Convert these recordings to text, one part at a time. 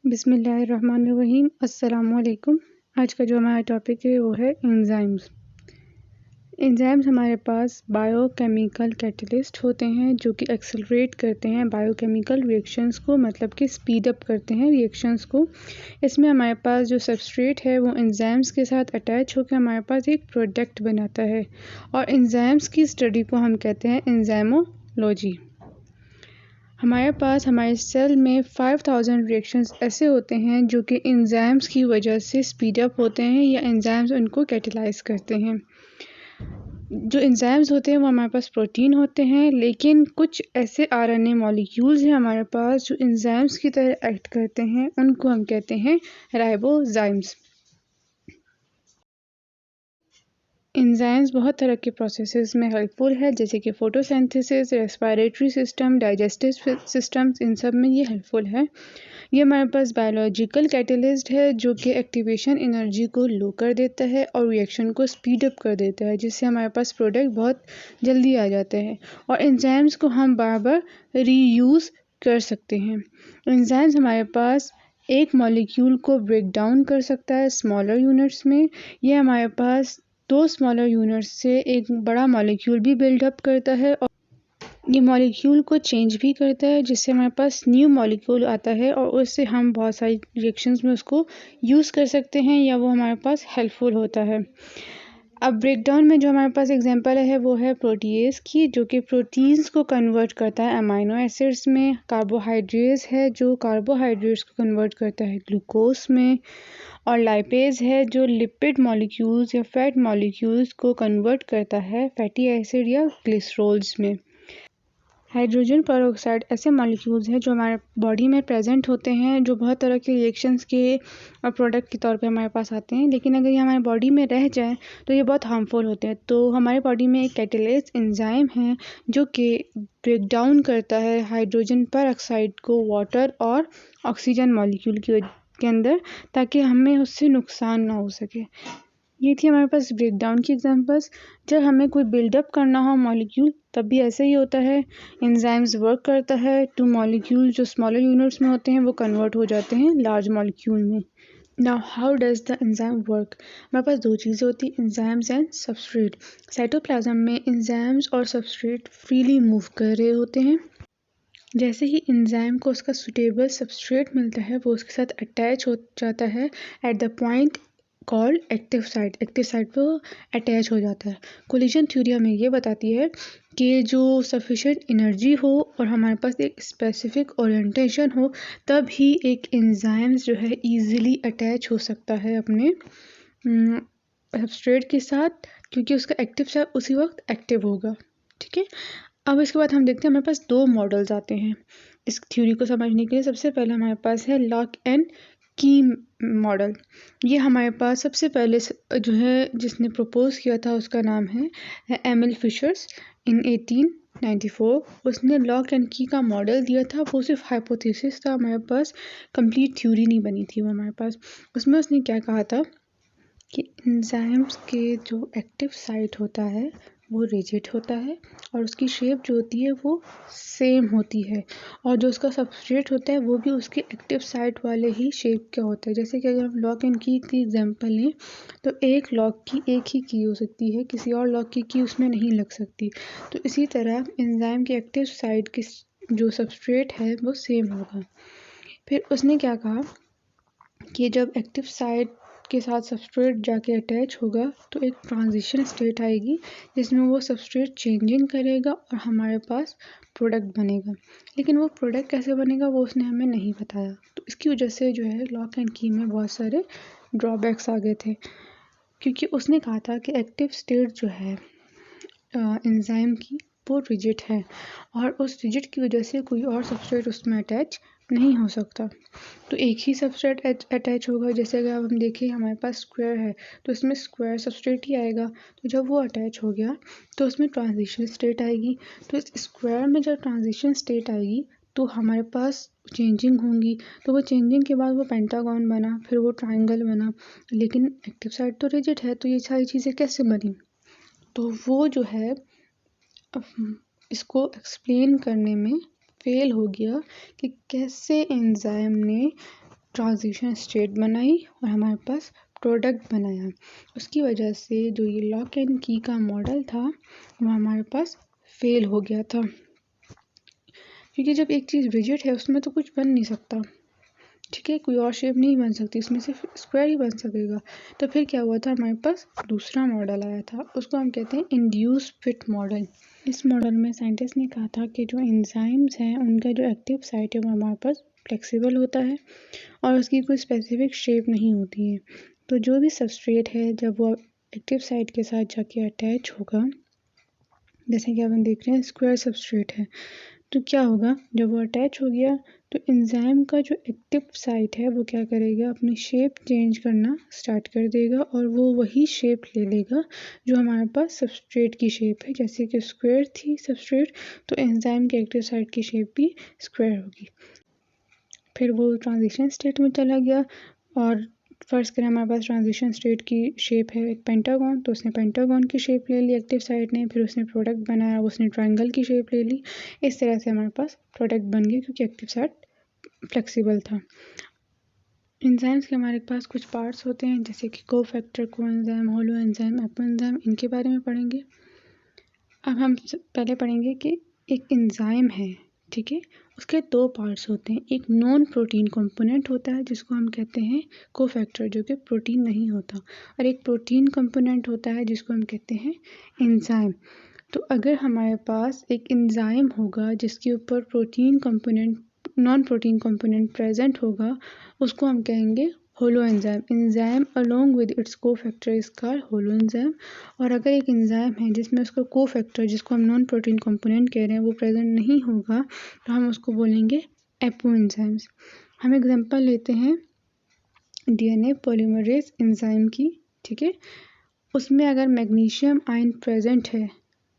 बिस्मिल्लाहिर्रहमानिर्रहीम। अस्सलामुअलैकुम। आज का जो हमारा टॉपिक है वो है एंजाइम्स। एंजाइम्स हमारे पास बायोकेमिकल कैटलिस्ट होते हैं जो कि एक्सेलरेट करते हैं बायोकेमिकल रिएक्शंस को, मतलब कि स्पीड अप करते हैं रिएक्शंस को। इसमें हमारे पास जो सबस्ट्रेट है वो एंजाइम्स के साथ अटैच होकर हमारे पास एक प्रोडक्ट बनाता है, और एंजाइम्स की स्टडी को हम कहते हैं एंजाइमोलॉजी। हमारे पास हमारे सेल में 5000 रिएक्शंस ऐसे होते हैं जो कि एंजाइम्स की वजह से स्पीड अप होते हैं या एंजाइम्स उनको कैटेलाइज करते हैं। जो एंजाइम्स होते हैं वो हमारे पास प्रोटीन होते हैं, लेकिन कुछ ऐसे आरएनए मॉलिक्यूल्स हैं हमारे पास जो एंजाइम्स की तरह एक्ट करते हैं, उनको हम कहते हैं राइबोजाइम्स। एंजाइम्स बहुत तरह के प्रोसेसेस में हेल्पफुल है, जैसे कि photosynthesis, respiratory system, digestive systems, इन सब में ये हेल्पफुल है। ये हमारे पास बायोलॉजिकल कैटलिस्ट है जो कि एक्टिवेशन एनर्जी को लो कर देता है और रिएक्शन को स्पीड अप कर देता है, जिससे हमारे पास प्रोडक्ट बहुत जल्दी आ जाते हैं। और एंजाइम्स को हम बार बार रीयूज़ कर सकते हैं। एंजाइम्स हमारे पास एक मॉलिक्यूल को ब्रेक डाउन कर सकता है स्मॉलर यूनिट्स में। ये हमारे पास दो स्मॉलर यूनिट्स से एक बड़ा मॉलिक्यूल भी बिल्डअप करता है, और ये मॉलिक्यूल को चेंज भी करता है, जिससे हमारे पास न्यू मॉलिक्यूल आता है और उससे हम बहुत सारी रिएक्शंस में उसको यूज़ कर सकते हैं या वो हमारे पास हेल्पफुल होता है। अब ब्रेकडाउन में जो हमारे पास एग्जांपल है वो है प्रोटीएज की, जो कि प्रोटीन्स को कन्वर्ट करता है अमाइनो एसिड्स में। कार्बोहाइड्रेट्स है जो कार्बोहाइड्रेट्स को कन्वर्ट करता है ग्लूकोज में। और लाइपेज है जो लिपिड मॉलिक्यूल्स या फैट मॉलिक्यूल्स को कन्वर्ट करता है फैटी एसिड या ग्लिसरॉल्स में। हाइड्रोजन पेरोक्साइड ऐसे मॉलिक्यूल्स हैं जो हमारे बॉडी में प्रेजेंट होते हैं, जो बहुत तरह के रिएक्शंस के प्रोडक्ट के तौर पे हमारे पास आते हैं, लेकिन अगर ये हमारे बॉडी में रह जाएं तो ये बहुत हार्मफुल होते हैं। तो हमारे बॉडी में एक कैटेलाइज एंजाइम है जो कि ब्रेक डाउन करता है हाइड्रोजन पेरोक्साइड को वाटर और ऑक्सीजन मॉलिक्यूल के अंदर, ताकि हमें उससे नुकसान ना हो सके। ये थी हमारे पास ब्रेकडाउन की एग्जांपल्स। जब हमें कोई बिल्डअप करना हो मॉलिक्यूल तब भी ऐसे ही होता है। एंजाइम्स वर्क करता है, टू मॉलिक्यूल जो स्मॉलर यूनिट्स में होते हैं वो कन्वर्ट हो जाते हैं लार्ज मॉलिक्यूल में। Now how does the enzyme work? हमारे पास दो चीज़ें होती हैं, एंजाइम्स एंड सबस्ट्रेट। साइटोप्लाज्म में एंजाइम्स और सबस्ट्रेट फ्रीली मूव कर रहे होते हैं। जैसे ही एंजाइम को उसका सुटेबल सबस्ट्रेट मिलता है वो उसके साथ अटैच हो जाता है at the point called active site. Active site पे वो अटैच हो जाता है। कोलिजन थ्योरी हमें ये बताती है कि जो सफिशिएंट एनर्जी हो और हमारे पास एक स्पेसिफिक ओरिएंटेशन हो, तब ही एक एंजाइम्स जो है ईजिली अटैच हो सकता है अपने सबस्ट्रेट के साथ, क्योंकि उसका एक्टिव साइट उसी वक्त एक्टिव होगा। ठीक है, अब इसके बाद हम देखते हैं हमारे पास दो मॉडल्स आते हैं इस थ्योरी को समझने के लिए। सबसे पहले हमारे पास है लॉक एंड की मॉडल। ये हमारे पास सबसे पहले जो है जिसने प्रपोज किया था उसका नाम है एमिल फिशर्स इन 1894। उसने लॉक एंड की का मॉडल दिया था, वो सिर्फ हाइपोथेसिस था, हमारे पास कंप्लीट थ्योरी नहीं बनी थी वो हमारे पास। उसमें उसने क्या कहा था कि एंजाइम्स के जो एक्टिव साइट होता है वो रिजिड होता है और उसकी शेप जो होती है वो सेम होती है, और जो उसका सबस्ट्रेट होता है वो भी उसके एक्टिव साइट वाले ही शेप का होता है। जैसे कि अगर हम लॉक एंड की एग्जांपल लें तो एक लॉक की एक ही की हो सकती है, किसी और लॉक की उसमें नहीं लग सकती। तो इसी तरह एंजाइम के एक्टिव साइट की जो सबस्ट्रेट है वो सेम होगा। फिर उसने क्या कहा कि जब एक्टिव साइट के साथ सबस्ट्रेट जाके अटैच होगा तो एक ट्रांजिशन स्टेट आएगी जिसमें वो सबस्ट्रेट चेंजिंग करेगा और हमारे पास प्रोडक्ट बनेगा। लेकिन वो प्रोडक्ट कैसे बनेगा वो उसने हमें नहीं बताया। तो इसकी वजह से जो है लॉक एंड की में बहुत सारे ड्रॉबैक्स आ गए थे, क्योंकि उसने कहा था कि एक्टिव स्टेट जो है एंजाइम की वो रिजिड है और उस रिजिड की वजह से कोई और सबस्ट्रेट उसमें अटैच नहीं हो सकता। तो एक ही सबस्ट्रेट अटैच होगा। जैसे अगर हम देखें हमारे पास स्क्वायर है तो इसमें स्क्वायर सबस्ट्रेट ही आएगा। तो जब वो अटैच हो गया तो उसमें ट्रांजिशन स्टेट आएगी। तो इस स्क्वायर में जब ट्रांजिशन स्टेट आएगी तो हमारे पास चेंजिंग होंगी। तो वो चेंजिंग के बाद वो पेंटागन बना, फिर वो ट्राइंगल बना, लेकिन एक्टिव साइड तो रिजिड है। तो ये सारी चीज़ें कैसे बनी? तो वो जो है इसको एक्सप्लेन करने में फेल हो गया कि कैसे एंजाइम ने ट्रांजिशन स्टेट बनाई और हमारे पास प्रोडक्ट बनाया। उसकी वजह से जो ये लॉक एंड की का मॉडल था वो हमारे पास फेल हो गया था, क्योंकि जब एक चीज़ रिजिड है उसमें तो कुछ बन नहीं सकता, ठीक है, कोई और शेप नहीं बन सकती, उसमें सिर्फ स्क्वायर ही बन सकेगा। तो फिर क्या हुआ था, हमारे पास दूसरा मॉडल आया था, उसको हम कहते हैं इंड्यूस फिट मॉडल। इस मॉडल में साइंटिस्ट ने कहा था कि जो एंजाइम्स हैं उनका जो एक्टिव साइट है वो हमारे पास फ्लेक्सिबल होता है और उसकी कोई स्पेसिफिक शेप नहीं होती है। तो जो भी सबस्ट्रेट है जब वो एक्टिव साइट के साथ जाके अटैच होगा, जैसे कि अपन देख रहे हैं स्क्वायर सबस्ट्रेट है, तो क्या होगा, जब वो अटैच हो गया तो एंजाइम का जो एक्टिव साइट है वो क्या करेगा, अपनी शेप चेंज करना स्टार्ट कर देगा और वो वही शेप ले लेगा जो हमारे पास सबस्ट्रेट की शेप है। जैसे कि स्क्वायर थी सबस्ट्रेट, तो एंजाइम के एक्टिव साइट की शेप भी स्क्वायर होगी। फिर वो ट्रांजिशन स्टेट में चला गया और फर्स्ट करें हमारे पास ट्रांजिशन स्टेट की शेप है एक पेंटागन, तो उसने पेंटागन की शेप ले ली एक्टिव साइट ने। फिर उसने प्रोडक्ट बनाया, उसने ट्रायंगल की शेप ले ली। इस तरह से हमारे पास प्रोडक्ट बन गया क्योंकि एक्टिव साइट फ्लेक्सिबल था। एंजाइम्स के हमारे पास कुछ पार्ट्स होते हैं जैसे कि cofactor, coenzyme, holo enzyme, apoenzyme, इनके बारे में पढ़ेंगे। अब हम पहले पढ़ेंगे कि एक एंजाइम है, ठीक है, उसके दो पार्ट्स होते हैं। एक नॉन प्रोटीन कंपोनेंट होता है जिसको हम कहते हैं कोफैक्टर, जो कि प्रोटीन नहीं होता, और एक प्रोटीन कंपोनेंट होता है जिसको हम कहते हैं एंजाइम। तो अगर हमारे पास एक एंजाइम होगा जिसके ऊपर protein component, non protein component present होगा, उसको हम कहेंगे holo enzyme. Enzyme along with its cofactor is called holo enzyme. और अगर एक एंजाइम है जिसमें उसका कोफैक्टर, जिसको हम नॉन प्रोटीन कंपोनेंट कह रहे हैं, वो प्रेजेंट नहीं होगा, तो हम उसको बोलेंगे एपो एंजाइम्स। हम एग्जांपल लेते हैं डीएनए पॉलीमरेज एंजाइम की, ठीक है। उसमें अगर मैग्नीशियम आयन प्रेजेंट है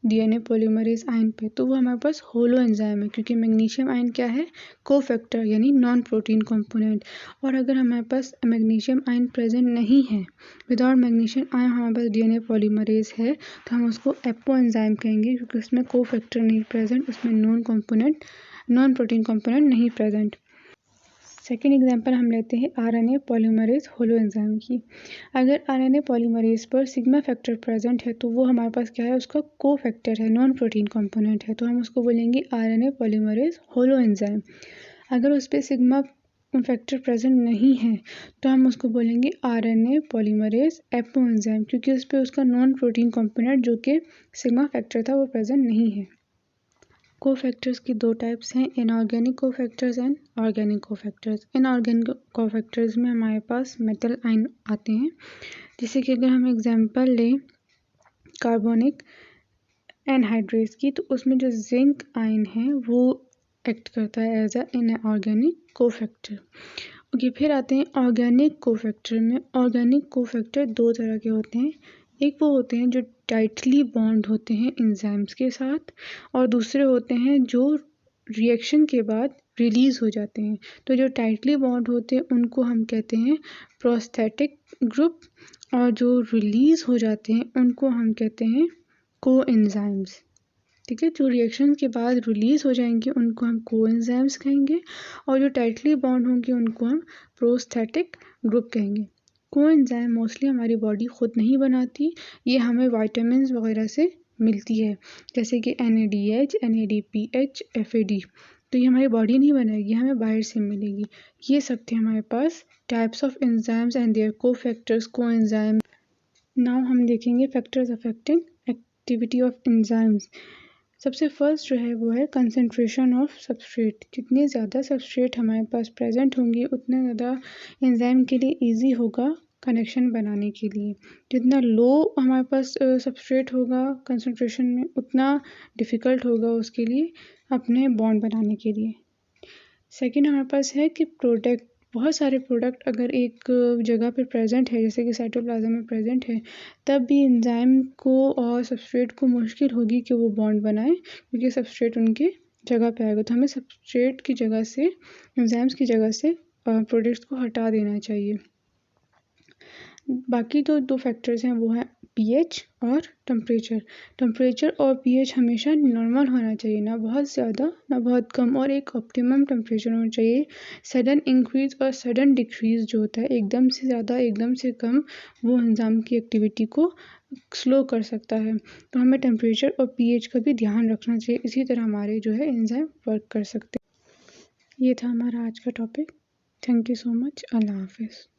डीएनए पॉलीमरेज आयन पे, तो वो हमारे पास होलो एंजाइम है, क्योंकि मैग्नीशियम आयन क्या है, कोफैक्टर यानी नॉन प्रोटीन कंपोनेंट। और अगर हमारे पास मैग्नीशियम आयन प्रेजेंट नहीं है, विदाउट मैग्नीशियम आयन हमारे पास डीएनए पॉलीमरेज है, तो हम उसको एपो एंजाइम कहेंगे, क्योंकि उसमें कोफैक्टर नहीं प्रेजेंट, उसमें नॉन प्रोटीन कंपोनेंट नहीं प्रेजेंट। सेकेंड एग्जांपल हम लेते हैं आरएनए पॉलीमरेज होलो एंजाइम की। अगर आरएनए पॉलीमरेज पर सिग्मा फैक्टर प्रेजेंट है तो वो हमारे पास क्या है, उसका कोफैक्टर है, नॉन प्रोटीन कंपोनेंट है, तो हम उसको बोलेंगे आरएनए पॉलीमरेज होलो एंजाइम। अगर उस पर सिग्मा फैक्टर प्रेजेंट नहीं है तो हम उसको बोलेंगे आरएनए पॉलीमरेज एपो एंजाइम, क्योंकि उस पर उसका नॉन प्रोटीन कंपोनेंट जो कि सिग्मा फैक्टर था वो प्रेजेंट नहीं है। कोफैक्टर्स की दो टाइप्स हैं, inorganic cofactors and organic cofactors. Inorganic cofactors में हमारे पास मेटल आयन आते हैं, जैसे कि अगर हम एग्जांपल लें कार्बोनिक एनहाइड्रेस की, तो उसमें जो जिंक आयन है वो एक्ट करता है as a inorganic cofactor. Okay, फिर आते हैं ऑर्गेनिक कोफैक्टर में। ऑर्गेनिक कोफैक्टर दो तरह के होते हैं, एक वो होते हैं जो टाइटली बॉन्ड होते हैं एंजाइम्स के साथ, और दूसरे होते हैं जो रिएक्शन के बाद रिलीज़ हो जाते हैं। तो जो टाइटली बॉन्ड होते हैं उनको हम कहते हैं प्रोस्थेटिक ग्रुप, और जो रिलीज़ हो जाते हैं उनको हम कहते हैं कोएंजाइम्स, ठीक है। जो रिएक्शन के बाद रिलीज़ हो जाएंगे उनको हम कोएंजाइम्स कहेंगे, और जो टाइटली बॉन्ड होंगे उनको हम प्रोस्थेटिक ग्रुप कहेंगे। कोएंजाइम मोस्टली हमारी बॉडी खुद नहीं बनाती, ये हमें विटामिन्स वगैरह से मिलती है, जैसे कि NADH, NADPH, FAD। तो ये हमारी बॉडी नहीं बनाएगी, हमें बाहर से मिलेगी। ये सब थे हमारे पास types of enzymes and their cofactors, coenzyme. Now हम देखेंगे factors affecting activity of enzymes. सबसे फर्स्ट जो है वो है कंसंट्रेशन ऑफ सबस्ट्रेट। जितने ज़्यादा सबस्ट्रेट हमारे पास प्रेजेंट होंगे उतना ज़्यादा एंजाइम के लिए इजी होगा कनेक्शन बनाने के लिए। जितना लो हमारे पास सबस्ट्रेट होगा कंसंट्रेशन में, उतना डिफ़िकल्ट होगा उसके लिए अपने बॉन्ड बनाने के लिए। सेकेंड हमारे पास है कि प्रोडक्ट, बहुत सारे प्रोडक्ट अगर एक जगह पे प्रेजेंट है, जैसे कि साइटोप्लाज्म में प्रेजेंट है, तब भी एंजाइम को और सबस्ट्रेट को मुश्किल होगी कि वो बॉन्ड बनाए, क्योंकि सबस्ट्रेट उनके जगह पे आएगा। तो हमें सबस्ट्रेट की जगह से, एंजाइम्स की जगह से प्रोडक्ट्स को हटा देना चाहिए। बाकी तो दो फैक्टर्स हैं वो हैं पीएच और टेम्परेचर और पीएच हमेशा नॉर्मल होना चाहिए, ना बहुत ज़्यादा ना बहुत कम, और एक ऑप्टिमम टेम्परेचर होना चाहिए। सडन इंक्रीज और सडन डिक्रीज जो होता है, एकदम से ज़्यादा एकदम से कम, वो एंजाइम की एक्टिविटी को स्लो कर सकता है। तो हमें टेम्परेचर और पीएच का भी ध्यान रखना चाहिए, इसी तरह हमारे जो है एंजाइम वर्क कर सकते हैं। ये था हमारा आज का topic. Thank you so much. अल्लाह हाफिज़।